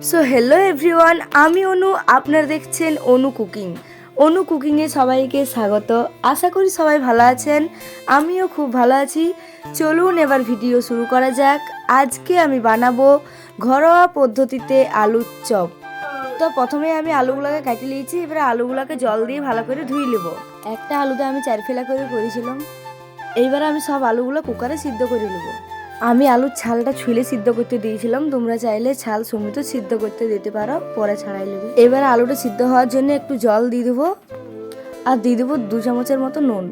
So hello everyone, আমি অনু, আপনারা দেখছেন অনু কুকিং। অনু কুকিংয়ে সবাইকে স্বাগত। আশা করি সবাই ভালো আছেন, আমিও খুব ভালো আছি। চলুন এবার ভিডিও শুরু করা যাক। আজকে আমি বানাবো ঘরোয়া পদ্ধতিতে আলুর চপ। তো প্রথমে আমি আলুগুলোকে কাটিয়ে নিয়েছি, এবারে আলুগুলোকে জল দিয়ে ভালো করে ধুয়ে নেবো। একটা আলুতে আমি 4 ফেলা করে করেছিলাম। এইবারে আমি সব আলুগুলো কুকারে সিদ্ধ করে নেবো। আমি আলুর ছালটা ছুলে সিদ্ধ করতে দিয়েছিলাম, তোমরা চাইলে ছাল সমেত সিদ্ধ করতে দিতে পারো, পরে ছাড়াই নেবে। এবার আলুটা সিদ্ধ হওয়ার জন্য একটু জল দিয়ে দেবো আর দিয়ে দেবো 2 চামচের মতো নুন।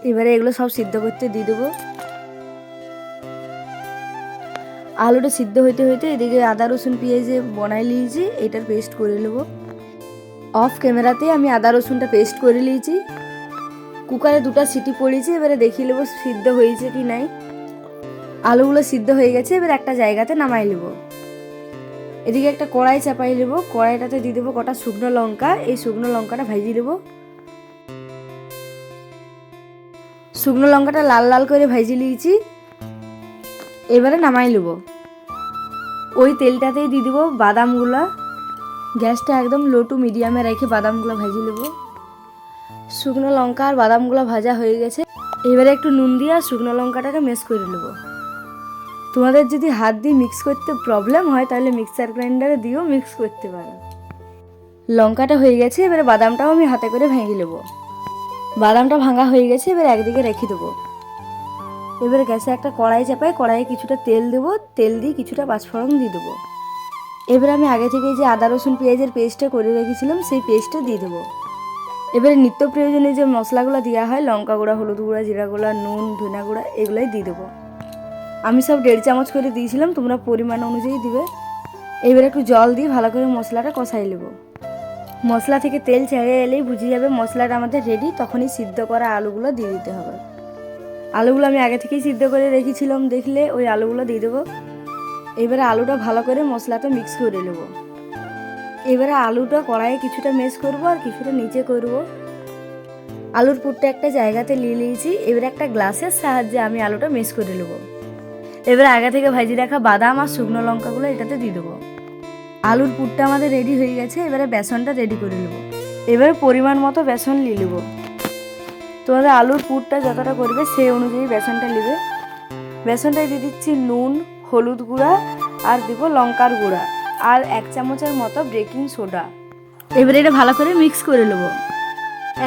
এবারে এগুলো সব সিদ্ধ করতে দিয়ে দেবো। আলুটা সিদ্ধ হইতে হইতে এদিকে আদা রসুন পেঁয়াজে বনাই নিয়েছি, এটার পেস্ট করে নেবো। অফ ক্যামেরাতে আমি আদা রসুনটা পেস্ট করে নিয়েছি। কুকারে 2টা সিটি পড়েছে, এবারে দেখিয়ে নেবো সিদ্ধ হয়েছে কি নাই। আলুগুলো সিদ্ধ হয়ে গেছে, এবার একটা জায়গাতে নামাই নেব। এদিকে একটা কড়াই চাপাই নেব, কড়াইটাতে দিয়ে দেবো কটা শুকনো লঙ্কা। এই শুকনো লঙ্কাটা ভাজিয়ে নেব। শুকনো লঙ্কাটা লাল লাল করে ভাজিয়ে নিয়েছি, এবারে নামাই নেব। ওই তেলটাতেই দিয়ে দেবো বাদামগুলো। গ্যাসটা একদম লো টু মিডিয়ামে রেখে বাদামগুলো ভাজিয়ে নেব। শুকনো লঙ্কা আর বাদামগুলো ভাজা হয়ে গেছে, এবারে একটু নুন দিয়ে আর শুকনো লঙ্কাটাকে মেশ করে নেব। তোমাদের যদি হাত দিয়ে মিক্স করতে প্রবলেম হয় তাহলে মিক্সার গ্রাইন্ডারে দিয়েও মিক্স করতে পারো। লঙ্কাটা হয়ে গেছে, এবারে বাদামটাও আমি হাতে করে ভেঙে নেব। বাদামটা ভাঙা হয়ে গেছে, এবার একদিকে রেখে দেবো। এবারে গ্যাসে একটা কড়াই চাপাই, কড়াইয়ে কিছুটা তেল দেবো, তেল দিয়ে কিছুটা পাঁচফোড়ন দিয়ে দেবো। এবারে আমি আগে থেকে যে আদা রসুন পেঁয়াজের পেস্টটা করে রেখেছিলাম সেই পেস্টটা দিয়ে দেবো। এবারে নিত্য প্রয়োজনীয় যে মশলাগুলো দেওয়া হয়, লঙ্কা গুঁড়া, হলুদ গুঁড়া, জিরা গুঁড়া, নুন, ধনিয়া গুঁড়া, এগুলোই দিয়ে দেবো। আমি সব 1.5 চামচ করে দিয়েছিলাম, তোমরা পরিমাণ অনুযায়ী দিবে। এবারে একটু জল দিয়ে ভালো করে মশলাটা কষাই নেব। মশলা থেকে তেল ছেড়ে এলেই বুঝে যাবে মশলাটা আমাদের রেডি, তখনই সিদ্ধ করা আলুগুলো দিয়ে দিতে হবে। আলুগুলো আমি আগে থেকেই সিদ্ধ করে রেখেছিলাম, দেখলে ওই আলুগুলো দিয়ে দেবো। এবারে আলুটা ভালো করে মশলাটা মিক্স করে নেব। এবারে আলুটা কড়াইয়ে কিছুটা মেশ করব আর কিছুটা নিচে করব। আলুর পুরটা একটা জায়গাতে নিয়ে নিয়েছি, এবারে একটা গ্লাসের সাহায্যে আমি আলুটা মেশ করে নেব। এবারে আগে থেকে ভাজিয়ে রাখা বাদাম আর শুকনো লঙ্কাগুলো এটাতে দিয়ে দেবো। আলুর পুরটা আমাদের রেডি হয়ে গেছে, এবারে বেসনটা রেডি করে নেব। এবারে পরিমাণ মতো বেসন নিয়ে নেব। তোমাদের আলুর পুরটা যতটা করবে সেই অনুযায়ী বেসনটা নেবে। বেসনটায় দিয়ে দিচ্ছি নুন, হলুদ গুঁড়া আর দেবো লঙ্কার গুঁড়া আর 1 চামচের মতো বেকিং সোডা। এবারে এটা ভালো করে মিক্স করে নেব।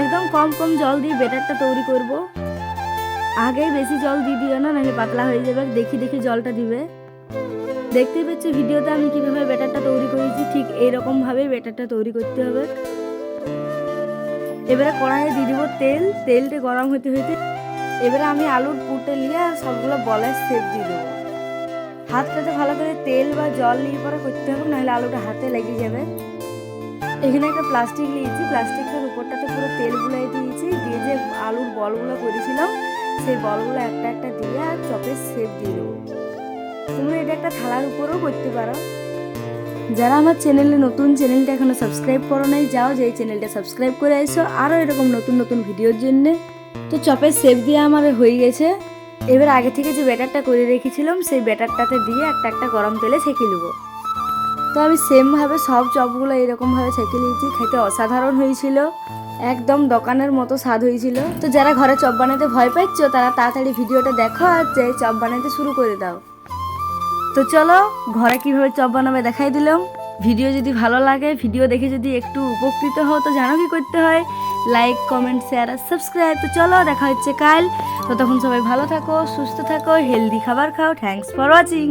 একদম কম কম জল দিয়ে ব্যাটারটা তৈরি করব। আগেই বেশি জল দিয়ে দিও না, নাহলে পাতলা হয়ে যাবে। দেখি দেখি জলটা দিবে। দেখতেই পাচ্ছ ভিডিওতে আমি কিভাবে ব্যাটারটা তৈরি করেছি, ঠিক এইরকম ভাবেই ব্যাটারটা তৈরি করতে হবে। এবারে কড়াইয়ে দিয়ে দেবো তেল। তেলটা গরম হতে হতে এবারে আমি আলুর পুরটা নিয়ে সবগুলো বলের শেপ দিয়ে দেবো। হাতটাতে ভালো করে তেল বা জল নিয়ে পরে করতে হবে, নাহলে আলুটা হাতে লেগে যাবে। এখানে একটা প্লাস্টিক নিয়েছি, প্লাস্টিকটার উপরটাতে পুরো তেল গুলাই দিয়েছি, দিয়ে যে আলুর বলগুলো করেছিলাম সেই বলগুলো একটা একটা দিয়ে আর চপের শেপ দিয়ে দেবো। তোমরা এটা একটা থালার উপরেও করতে পারো। যারা আমার চ্যানেলে নতুন, চ্যানেলটা এখনো সাবস্ক্রাইব করো নাই, যাও যে চ্যানেলটা সাবস্ক্রাইব করে এসো আরও এরকম নতুন নতুন ভিডিওর জন্যে। তো চপের শেপ দিয়ে আমার হয়ে গেছে। এবার আগে থেকে যে ব্যাটারটা করে রেখেছিলাম সেই ব্যাটারটাতে দিয়ে একটা একটা গরম তেলে ছেঁকে নেব। তো আমি সেমভাবে সব চপগুলো এরকমভাবে ছেঁকে নিয়েছি। খেতে অসাধারণ হয়েছিল, একদম দোকানের মতো স্বাদ হয়েছিল। তো যারা ঘরে চপ বানাতে ভয় পাচ্ছ তারা তাড়াতাড়ি ভিডিওটা দেখো আর যে চপ বানাতে শুরু করে দাও। তো চলো ঘরে কিভাবে চপ বানাবে দেখাই দিলাম। ভিডিও যদি ভালো লাগে, ভিডিও দেখে যদি একটু উপকৃত হও, তো জানো কি করতে হয়, লাইক, কমেন্ট, শেয়ার আর সাবস্ক্রাইব। তো চলো দেখা হচ্ছে কাল। তো তখন সবাই ভালো থাকো, সুস্থ থাকো, হেলদি খাবার খাও। Thanks for watching.